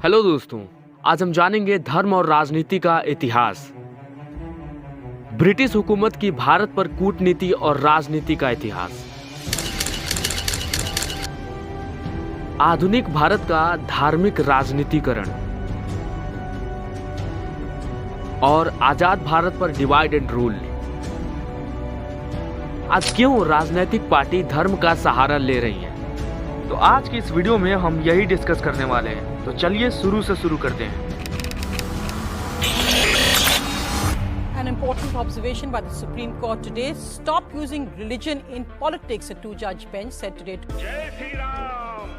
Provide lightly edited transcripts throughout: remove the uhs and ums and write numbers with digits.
Hello दोस्तों, आज हम जानेंगे धर्म और राजनीति का इतिहास। ब्रिटिश हुकूमत की भारत पर कूटनीति और राजनीति का इतिहास। आधुनिक भारत का धार्मिक राजनीतिकरण और आजाद भारत पर डिवाइड एंड रूल। आज क्यों राजनीतिक पार्टी धर्म का सहारा ले रही हैं? तो आज की इस वीडियो में हम यही डिस्कस करने वाले हैं। तो चलिए शुरू से शुरू करते हैं। An important observation by the Supreme Court today: stop using religion in politics, a two-judge bench said today. जय श्री राम।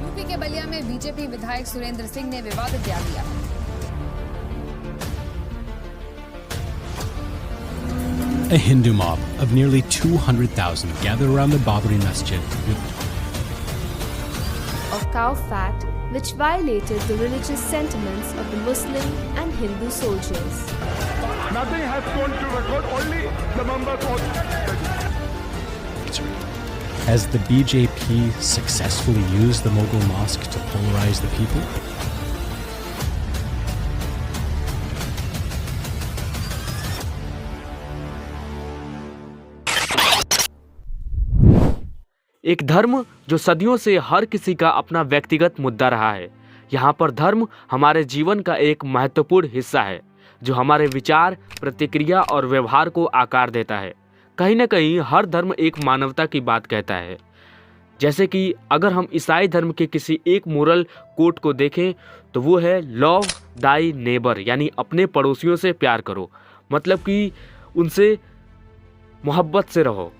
यूपी के बलिया में बीजेपी विधायक सुरेंद्र सिंह ने विवादित बयान दिया। A Hindu mob of nearly 200,000 gathered around the Babri Masjid of cow fat, which violated the religious sentiments of the Muslim and Hindu soldiers. Nothing has gone to record, only the members of Has the BJP successfully used the Mughal mosque to polarize the people? एक धर्म जो सदियों से हर किसी का अपना व्यक्तिगत मुद्दा रहा है। यहाँ पर धर्म हमारे जीवन का एक महत्वपूर्ण हिस्सा है जो हमारे विचार, प्रतिक्रिया और व्यवहार को आकार देता है। कहीं ना कहीं हर धर्म एक मानवता की बात कहता है। जैसे कि अगर हम ईसाई धर्म के किसी एक मोरल कोड को देखें तो वो है लव दाई नेबर, यानी अपने पड़ोसियों से प्यार करो, मतलब कि उनसे मोहब्बत से रहो।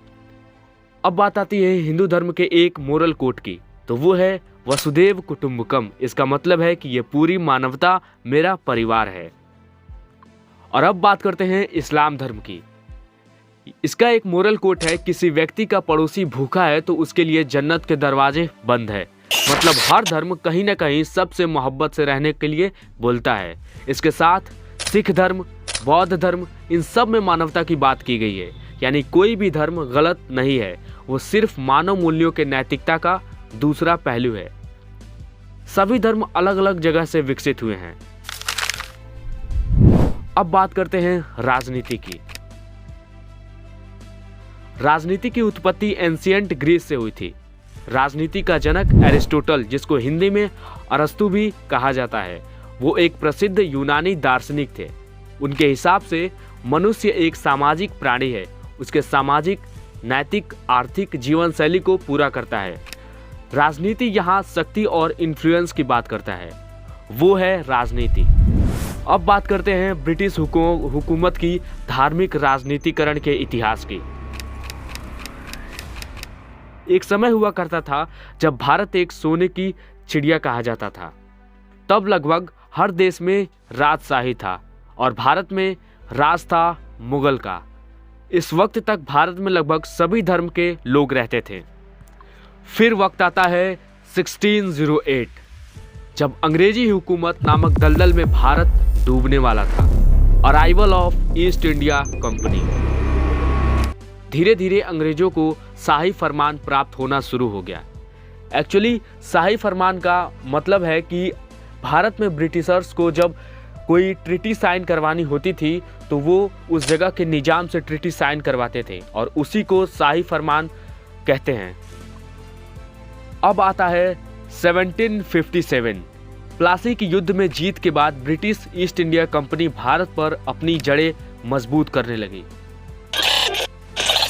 अब बात आती है हिंदू धर्म के एक मोरल कोड की, तो वो है वसुदेव कुटुंबकम। इसका मतलब है कि ये पूरी मानवता मेरा परिवार है। और अब बात करते हैं इस्लाम धर्म की। इसका एक मोरल कोड है, किसी व्यक्ति का पड़ोसी भूखा है तो उसके लिए जन्नत के दरवाजे बंद है। मतलब हर धर्म कहीं ना कहीं सबसे मोहब्बत से रहने के लिए बोलता है। इसके साथ सिख धर्म, बौद्ध धर्म, इन सब में मानवता की बात की गई है। यानी कोई भी धर्म गलत नहीं है, वो सिर्फ मानव मूल्यों के नैतिकता का दूसरा पहलू है। सभी धर्म अलग अलग जगह से विकसित हुए हैं। अब बात करते हैं राजनीति की। राजनीति की उत्पत्ति एंशिएंट ग्रीस से हुई थी। राजनीति का जनक एरिस्टोटल, जिसको हिंदी में अरस्तु भी कहा जाता है, वो एक प्रसिद्ध यूनानी दार्शनिक थे। उनके हिसाब से मनुष्य एक सामाजिक प्राणी है, उसके सामाजिक, नैतिक, आर्थिक जीवन शैली को पूरा करता है। राजनीति यहाँ शक्ति और इन्फ्लुएंस की बात करता है, वो है राजनीति। अब बात करते हैं ब्रिटिश हुकूमत की धार्मिक राजनीतिकरण के इतिहास की। एक समय हुआ करता था जब भारत एक सोने की चिड़िया कहा जाता था। तब लगभग हर देश में राजशाही था और भारत में राज था मुगल का। इस वक्त तक भारत में लगभग सभी धर्म के लोग रहते थे। फिर वक्त आता है 1608, जब अंग्रेजी हुकूमत नामक दलदल में भारत डूबने वाला था। Arrival of east India company. धीरे धीरे अंग्रेजों को शाही फरमान प्राप्त होना शुरू हो गया। एक्चुअली शाही फरमान का मतलब है कि भारत में ब्रिटिशर्स को जब कोई ट्रीटी साइन करवानी होती थी तो वो उस जगह के निजाम से ट्रीटी साइन करवाते थे और उसी को शाही फरमान कहते हैं। अब आता है 1757। प्लासी की युद्ध में जीत के बाद British east India company Bharat पर अपनी जड़ें मजबूत करने लगी।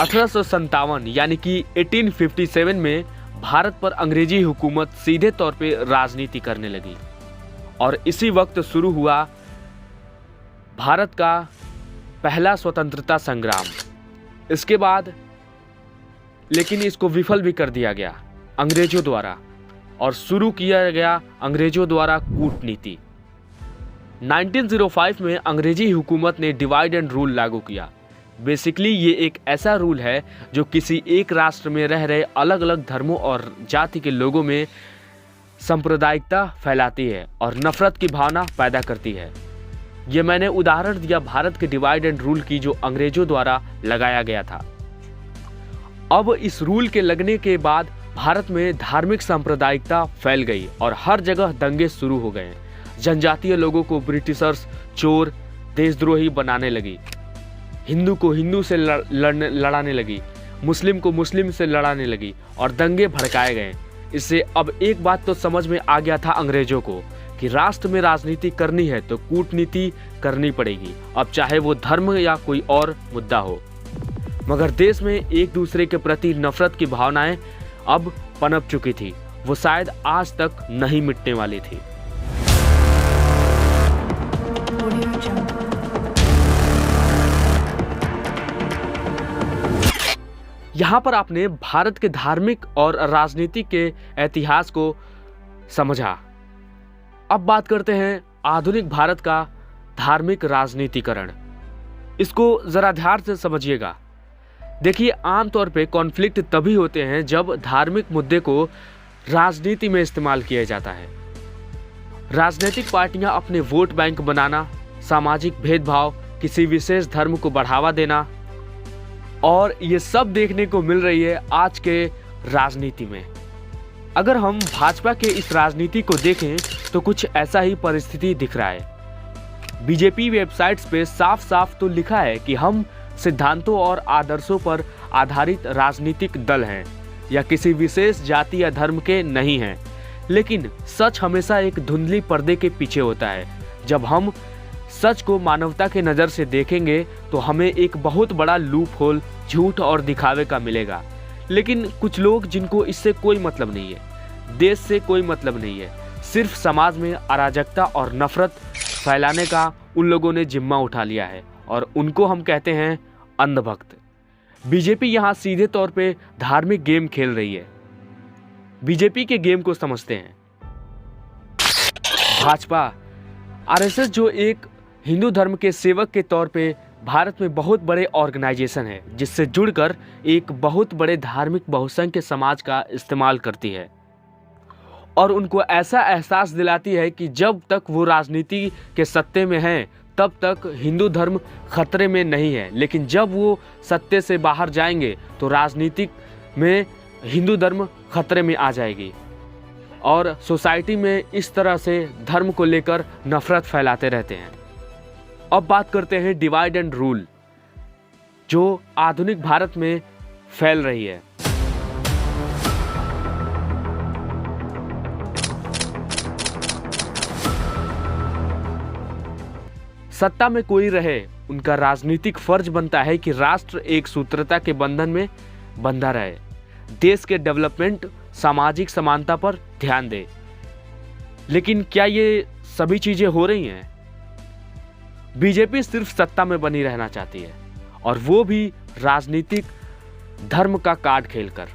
1857 यानी कि 1857 में भारत पर अंग्रेजी हुकूमत सीधे तौर पे राजनीति करने लगी और इसी वक्त शुरू हुआ भारत का पहला स्वतंत्रता संग्राम। इसके बाद लेकिन इसको विफल भी कर दिया गया अंग्रेजों द्वारा और शुरू किया गया अंग्रेजों द्वारा कूटनीति। 1905 में अंग्रेजी हुकूमत ने डिवाइड एंड रूल लागू किया। बेसिकली ये एक ऐसा रूल है जो किसी एक राष्ट्र में रह रहे अलग अलग धर्मों और जाति के लोगों में सांप्रदायिकता फैलाती है और नफरत की भावना पैदा करती है। ये मैंने उदाहरण दिया भारत के डिवाइड एंड रूल की, जो अंग्रेजों द्वारा लगाया गया था। अब इस रूल के लगने के बाद भारत में धार्मिक सांप्रदायिकता फैल गई और हर जगह दंगे शुरू हो गए। जनजातीय लोगों को ब्रिटिशर्स चोर, देशद्रोही बनाने लगी, हिंदू को हिंदू से लड़ाने लगी, मुस्लिम को मुस्लिम से लड़ाने लगी और दंगे भड़काए गए। इससे अब एक बात तो समझ में आ गया था अंग्रेजों को कि राष्ट्र में राजनीति करनी है तो कूटनीति करनी पड़ेगी, अब चाहे वो धर्म या कोई और मुद्दा हो। मगर देश में एक दूसरे के प्रति नफरत की भावनाएं अब पनप चुकी थी, वो शायद आज तक नहीं मिटने वाली थी। यहाँ पर आपने भारत के धार्मिक और राजनीतिक के इतिहास को समझा। अब बात करते हैं आधुनिक भारत का धार्मिक राजनीतिकरण। इसको जरा ध्यान से समझिएगा। देखिए, आमतौर पे कॉन्फ्लिक्ट तभी होते हैं जब धार्मिक मुद्दे को राजनीति में इस्तेमाल किया जाता है। राजनीतिक पार्टियां अपने वोट बैंक बनाना, सामाजिक भेदभाव, किसी विशेष धर्म को बढ़ावा देना, और ये सब देखने को मिल रही है आज के राजनीति में। अगर हम भाजपा के इस राजनीति को देखें तो कुछ ऐसा ही परिस्थिति दिख रहा है। बीजेपी वेबसाइट्स पे साफ साफ तो लिखा है कि हम सिद्धांतों और आदर्शों पर आधारित राजनीतिक दल हैं या किसी विशेष जाति या धर्म के नहीं हैं, लेकिन सच हमेशा एक धुंधली पर्दे के पीछे होता है। जब हम सच को मानवता के नज़र से देखेंगे तो हमें एक बहुत बड़ा लूप होल झूठ और दिखावे का मिलेगा। लेकिन कुछ लोग जिनको इससे कोई मतलब नहीं है, देश से कोई मतलब नहीं है, सिर्फ समाज में अराजकता और नफरत फैलाने का उन लोगों ने जिम्मा उठा लिया है और उनको हम कहते हैं अंधभक्त। बीजेपी यहाँ सीधे तौर पे धार्मिक गेम खेल रही है। बीजेपी के गेम को समझते हैं। भाजपा, आरएसएस जो एक हिंदू धर्म के सेवक के तौर पे भारत में बहुत बड़े ऑर्गेनाइजेशन है, जिससे जुड़कर एक बहुत बड़े धार्मिक बहुसंख्य समाज का इस्तेमाल करती है और उनको ऐसा एहसास दिलाती है कि जब तक वो राजनीति के सत्ते में हैं तब तक हिंदू धर्म खतरे में नहीं है, लेकिन जब वो सत्ते से बाहर जाएंगे तो राजनीतिक में हिंदू धर्म खतरे में आ जाएगी और सोसाइटी में इस तरह से धर्म को लेकर नफरत फैलाते रहते हैं। अब बात करते हैं डिवाइड एंड रूल, जो आधुनिक भारत में फैल रही है। सत्ता में कोई रहे, उनका राजनीतिक फर्ज बनता है कि राष्ट्र एक सूत्रता के बंधन में बंधा रहे, देश के डेवलपमेंट, सामाजिक समानता पर ध्यान दे। लेकिन क्या ये सभी चीजें हो रही हैं? बीजेपी सिर्फ सत्ता में बनी रहना चाहती है और वो भी राजनीतिक धर्म का कार्ड खेलकर,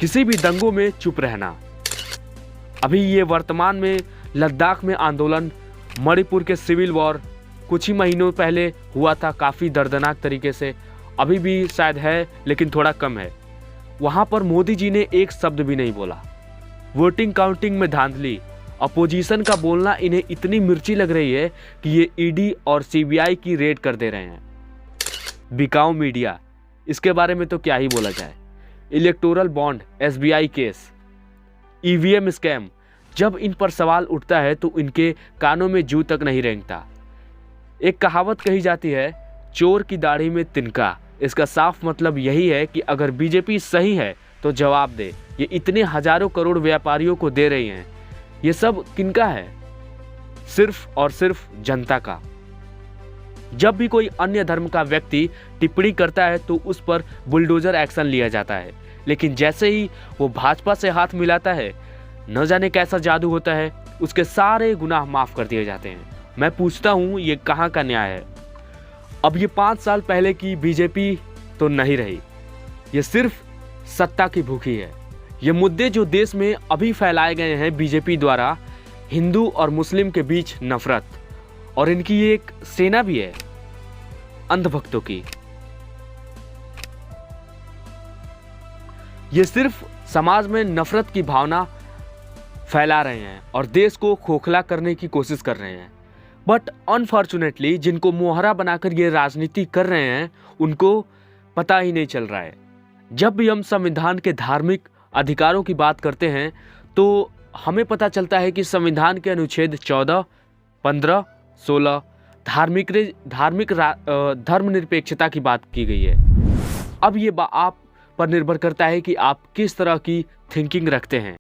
किसी भी दंगों में चुप रहना। अभी ये वर्तमान में लद्दाख में आंदोलन, मणिपुर के सिविल वॉर कुछ ही महीनों पहले हुआ था, काफ़ी दर्दनाक तरीके से, अभी भी शायद है लेकिन थोड़ा कम है। वहाँ पर मोदी जी ने एक शब्द भी नहीं बोला। वोटिंग काउंटिंग में धांधली, अपोजिशन का बोलना इन्हें इतनी मिर्ची लग रही है कि ये ईडी और सीबीआई की रेड कर दे रहे हैं। बिकाऊ मीडिया, इसके बारे में तो क्या ही बोला जाए। Electoral bond, SBI case, EVM scam, जब इन पर सवाल उठता है तो इनके कानों में जू तक नहीं रेंगता। एक कहावत कही जाती है, चोर की दाढ़ी में तिनका। इसका साफ मतलब यही है कि अगर बीजेपी सही है तो जवाब दे। ये इतने हजारों करोड़ व्यापारियों को दे रही हैं, ये सब किनका है? सिर्फ और सिर्फ जनता का। जब भी कोई अन्य धर्म का व्यक्ति टिप्पणी करता है तो उस पर बुलडोजर एक्शन लिया जाता है, लेकिन जैसे ही वो भाजपा से हाथ मिलाता है, न जाने कैसा जादू होता है, उसके सारे गुनाह माफ कर दिए जाते हैं। मैं पूछता हूँ, ये कहाँ का न्याय है? अब ये 5 साल पहले की बीजेपी तो नहीं रही, ये सिर्फ सत्ता की भूखी है। ये मुद्दे जो देश में अभी फैलाए गए हैं बीजेपी द्वारा, हिंदू और मुस्लिम के बीच नफरत, और इनकी एक सेना भी है, अंधभक्तों की। ये सिर्फ समाज में नफरत की भावना फैला रहे हैं और देश को खोखला करने की कोशिश कर रहे हैं। बट अनफॉर्चुनेटली जिनको मुहरा बनाकर ये राजनीति कर रहे हैं उनको पता ही नहीं चल रहा है। जब भी हम संविधान के धार्मिक अधिकारों की बात करते हैं तो हमें पता चलता है कि संविधान के अनुच्छेद 14, 15, 16 धर्मनिरपेक्षता की बात की गई है। अब ये आप पर निर्भर करता है कि आप किस तरह की थिंकिंग रखते हैं।